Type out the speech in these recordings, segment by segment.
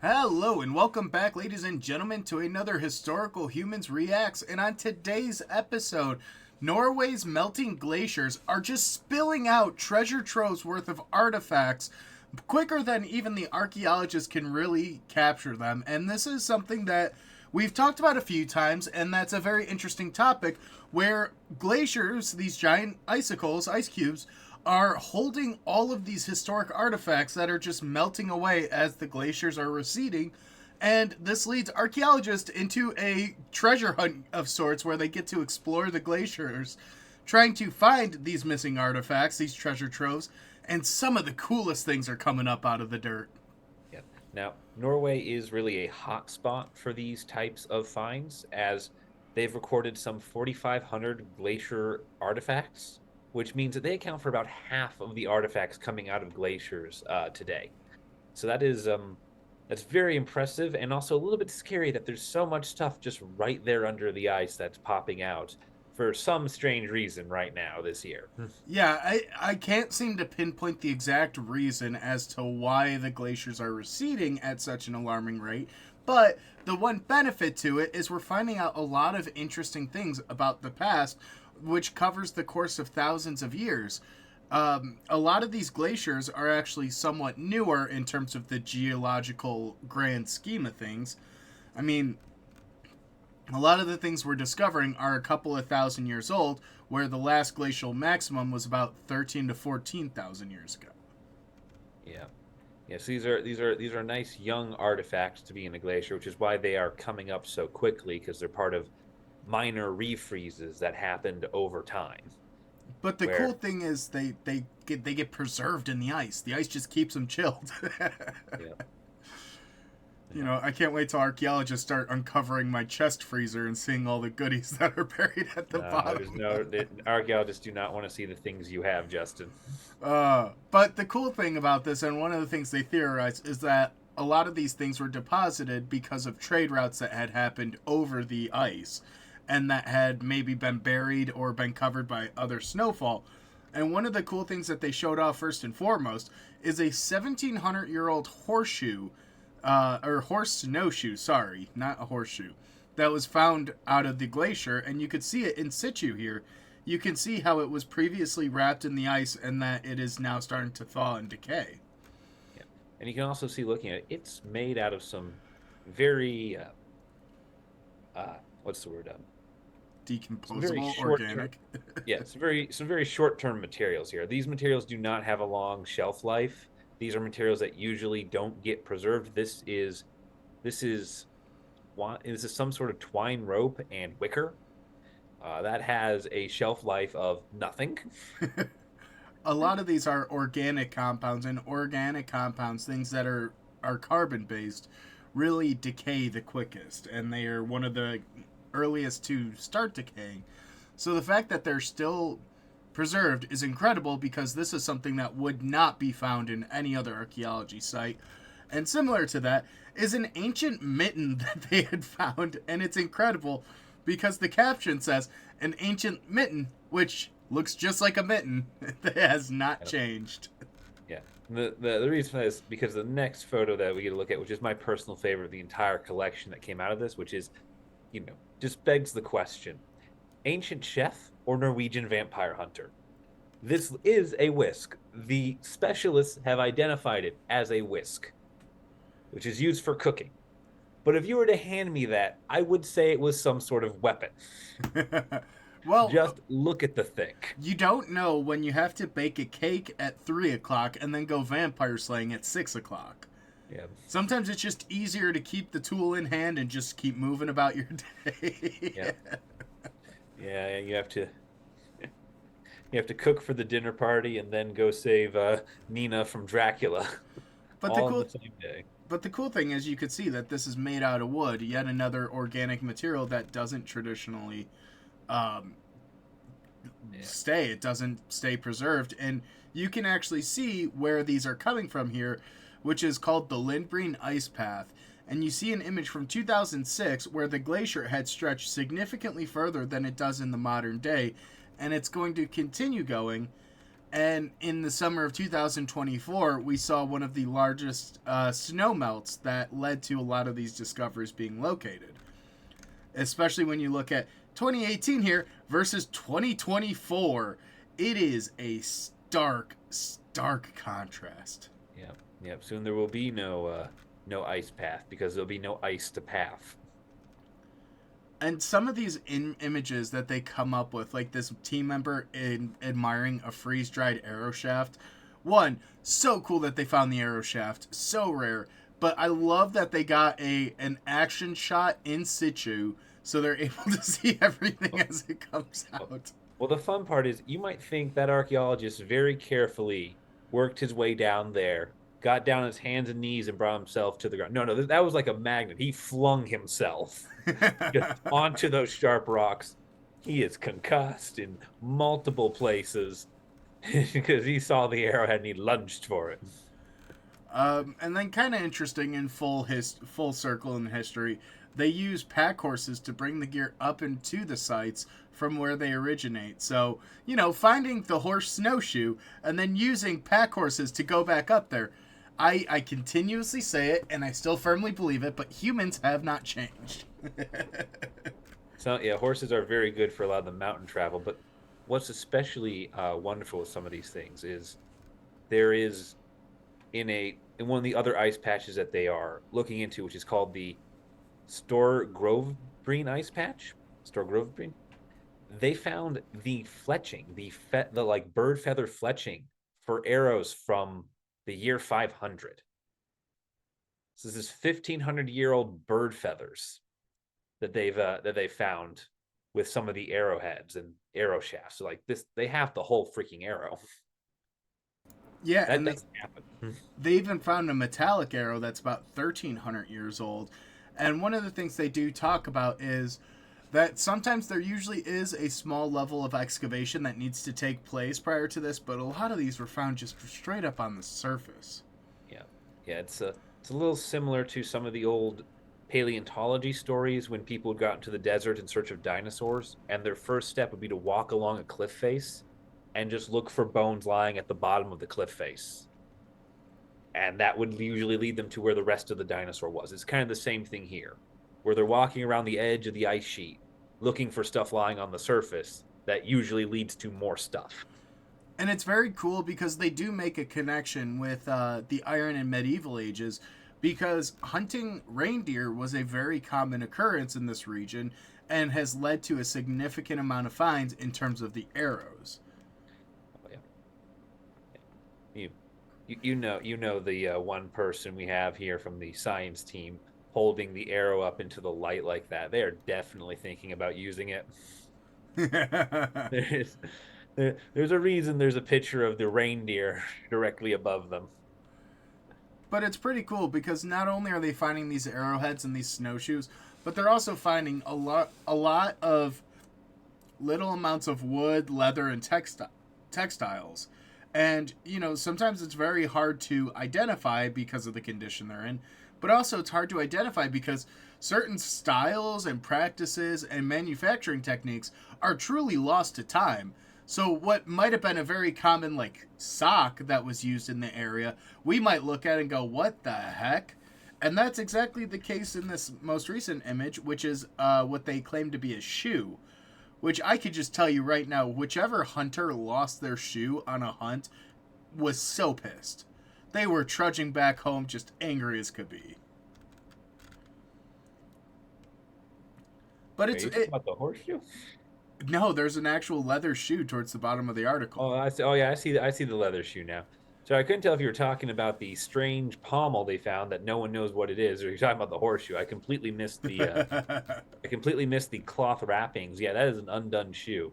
Hello and welcome back, ladies and gentlemen, to another Historical Humans Reacts. And on today's episode, Norway's melting glaciers are just spilling out treasure troves worth of artifacts quicker than even the archaeologists can really capture them. And this is something that we've talked about a few times, and that's a very interesting topic where glaciers, these giant icicles, ice cubes, are holding all of these historic artifacts that are just melting away as the glaciers are receding. And this leads archaeologists into a treasure hunt of sorts where they get to explore the glaciers, trying to find these missing artifacts, these treasure troves, and some of the coolest things are coming up out of the dirt. Yeah. Now, Norway is really a hot spot for these types of finds, as they've recorded some 4,500 glacier artifacts, which means that they account for about half of the artifacts coming out of glaciers today. So that's very impressive, and also a little bit scary that there's so much stuff just right there under the ice that's popping out for some strange reason right now this year. Yeah, I can't seem to pinpoint the exact reason as to why the glaciers are receding at such an alarming rate, but the one benefit to it is we're finding out a lot of interesting things about the past, which covers the course of thousands of years. A lot of these glaciers are actually somewhat newer in terms of the geological grand scheme of things. I mean, a lot of the things we're discovering are a couple of thousand years old, where the last glacial maximum was about 13 to 14,000 years ago. Yeah. Yes, these are nice young artifacts to be in a glacier, which is why they are coming up so quickly because they're part of minor refreezes that happened over time. But the cool Where thing is they get preserved in the ice. The ice just keeps them chilled. yeah, You yeah, know, I can't wait till archaeologists start uncovering my chest freezer and seeing all the goodies that are buried at the there's bottom. no the archaeologists do not want to see the things you have, Justin. But the cool thing about this, and one of the things they theorize, is that a lot of these things were deposited because of trade routes that had happened over the ice and that had maybe been buried or been covered by other snowfall. And one of the cool things that they showed off first and foremost is a 1700-year-old horseshoe, or horse snowshoe, sorry, not a horseshoe, that was found out of the glacier, and you could see it in situ here. You can see how it was previously wrapped in the ice and that it is now starting to thaw and decay. Yeah, and you can also see looking at it, it's made out of some very what's the word? Some very Decomposable, short term. organic. Yeah, some very short term materials here. These materials do not have a long shelf life. These are materials that usually don't get preserved. This is this is some sort of twine rope and wicker that has a shelf life of nothing. A lot of these are organic compounds, and organic compounds, things that are carbon based, really decay the quickest, and they are one of the earliest to start decaying. So the fact that they're still preserved is incredible because this is something that would not be found in any other archaeology site. And similar to that is an ancient mitten that they had found, and it's incredible because the caption says an ancient mitten, which looks just like a mitten that has not Yeah. changed. Yeah. The reason for that is because the next photo that we get to look at, which is my personal favorite of the entire collection that came out of this, which is, just begs the question: ancient chef or Norwegian vampire hunter? This is a whisk. The specialists have identified it as a whisk, which is used for cooking. But if you were to hand me that, I would say it was some sort of weapon. Well, Just look at the thing. you don't know when you have to bake a cake at 3 o'clock and then go vampire slaying at 6 o'clock. Yeah. Sometimes it's just easier to keep the tool in hand and just keep moving about your day. Yeah. Yeah, you have to cook for the dinner party and then go save Nina from Dracula but the all in cool the same day. but the cool thing is you could see that this is made out of wood, yet another organic material that doesn't traditionally um, Yeah. stay. It doesn't stay preserved, and you can actually see where these are coming from here, which is called the Lindbreen Ice Path. And you see an image from 2006 where the glacier had stretched significantly further than it does in the modern day, and it's going to continue going And in the summer of 2024, we saw one of the largest snow melts that led to a lot of these discoveries being located. Especially when you look at 2018 here versus 2024. It is a stark contrast. Yep, yep. Soon there will be no ice path because there'll be no ice to path. And some of these images that they come up with, like this team member admiring a freeze dried arrow shaft. One, so cool that they found the arrow shaft, so rare. But I love that they got an action shot in situ, so they're able to see everything as it comes out. Well, the fun part is you might think that archaeologist very carefully worked his way down there, got down his hands and knees, and brought himself to the ground. No, no, that was like a magnet. He flung himself just onto those sharp rocks. He is concussed in multiple places because he saw the arrowhead and he lunged for it. And then, kind of interesting in full circle in history, they use pack horses to bring the gear up into the sites from where they originate. So, finding the horse snowshoe and then using pack horses to go back up there. I continuously say it, and I still firmly believe it, but humans have not changed. So yeah, horses are very good for a lot of the mountain travel. But what's especially wonderful with some of these things is there is in one of the other ice patches that they are looking into, which is called the Store Grove Green Ice Patch. Store Grove Green. They found the fletching, the like bird feather fletching for arrows from the year 500. So this is 1500-year-old bird feathers that they've found with some of the arrowheads and arrow shafts. So like this, they have the whole freaking arrow. Yeah, That and doesn't happen. they even found a metallic arrow that's about 1,300 years old. And one of the things they do talk about is that sometimes there usually is a small level of excavation that needs to take place prior to this, but a lot of these were found just straight up on the surface. Yeah, yeah. It's a little similar to some of the old paleontology stories when people would go out into the desert in search of dinosaurs, and their first step would be to walk along a cliff face and just look for bones lying at the bottom of the cliff face. And that would usually lead them to where the rest of the dinosaur was. It's kind of the same thing here, where they're walking around the edge of the ice sheet looking for stuff lying on the surface that usually leads to more stuff. And it's very cool because they do make a connection with the Iron and Medieval Ages, because hunting reindeer was a very common occurrence in this region and has led to a significant amount of finds in terms of the arrows. Oh, yeah. You, you know the one person we have here from the science team holding the arrow up into the light like that. They are definitely thinking about using it. There's there's a reason there's a picture of the reindeer directly above them. But it's pretty cool because not only are they finding these arrowheads and these snowshoes, but they're also finding a lot of little amounts of wood, leather, and textiles. And, sometimes it's very hard to identify because of the condition they're in, but also it's hard to identify because certain styles and practices and manufacturing techniques are truly lost to time. So what might have been a very common like sock that was used in the area, we might look at and go, "What the heck?" And that's exactly the case in this most recent image, which is what they claim to be a shoe. Which I could just tell you right now, whichever hunter lost their shoe on a hunt was so pissed. They were trudging back home just angry as could be. But Are you talking about the horseshoe? no, there's an actual leather shoe towards the bottom of the article. Oh, I see. Oh, yeah, I see the leather shoe now. So I couldn't tell if you were talking about the strange pommel they found that no one knows what it is, or you're talking about the horseshoe. I completely missed the I completely missed the cloth wrappings. Yeah, that is an undone shoe.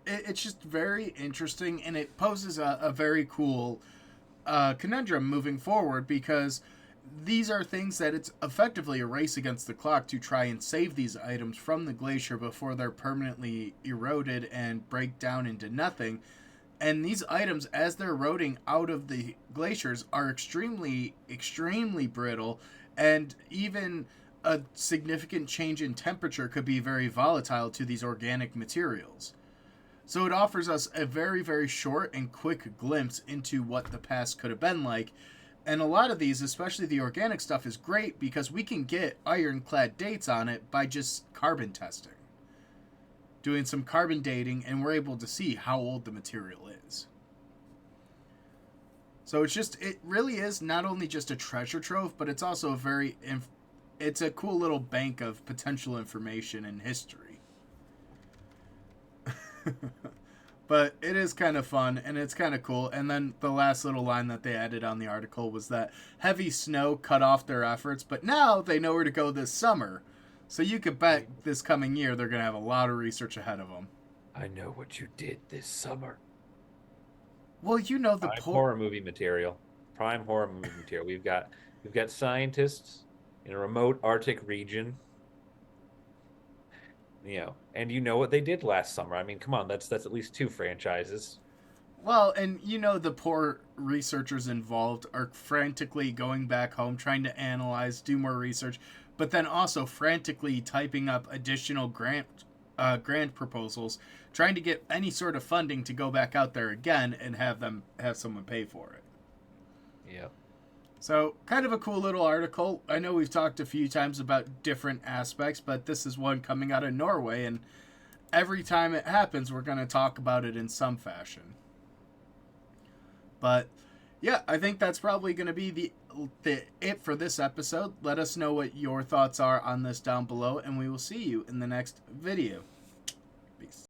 It's just very interesting, and it poses a very cool conundrum moving forward because these are things that it's effectively a race against the clock to try and save these items from the glacier before they're permanently eroded and break down into nothing. And these items, as they're eroding out of the glaciers, are extremely brittle, and even a significant change in temperature could be very volatile to these organic materials. So it offers us a very, very short and quick glimpse into what the past could have been like. And a lot of these, especially the organic stuff, is great because we can get ironclad dates on it by just carbon testing. Doing some carbon dating, and we're able to see how old the material is. So it really is not only just a treasure trove, but it's also it's a cool little bank of potential information and history. But it is kind of fun, and it's kind of cool. And then the last little line that they added on the article was that heavy snow cut off their efforts, but now they know where to go this summer. So you could bet this coming year they're going to have a lot of research ahead of them. I know what you did this summer. Well, you know the Prime horror movie material. Prime horror movie material. We've got scientists in a remote Arctic region. And you know what they did last summer. I mean, come on, that's at least two franchises. Well, and the poor researchers involved are frantically going back home, trying to analyze, do more research, but then also frantically typing up additional grant proposals, trying to get any sort of funding to go back out there again and have someone pay for it. Yeah. So, kind of a cool little article. I know we've talked a few times about different aspects, but this is one coming out of Norway, and every time it happens, we're going to talk about it in some fashion. But yeah, I think that's probably going to be the it for this episode. Let us know what your thoughts are on this down below, and we will see you in the next video.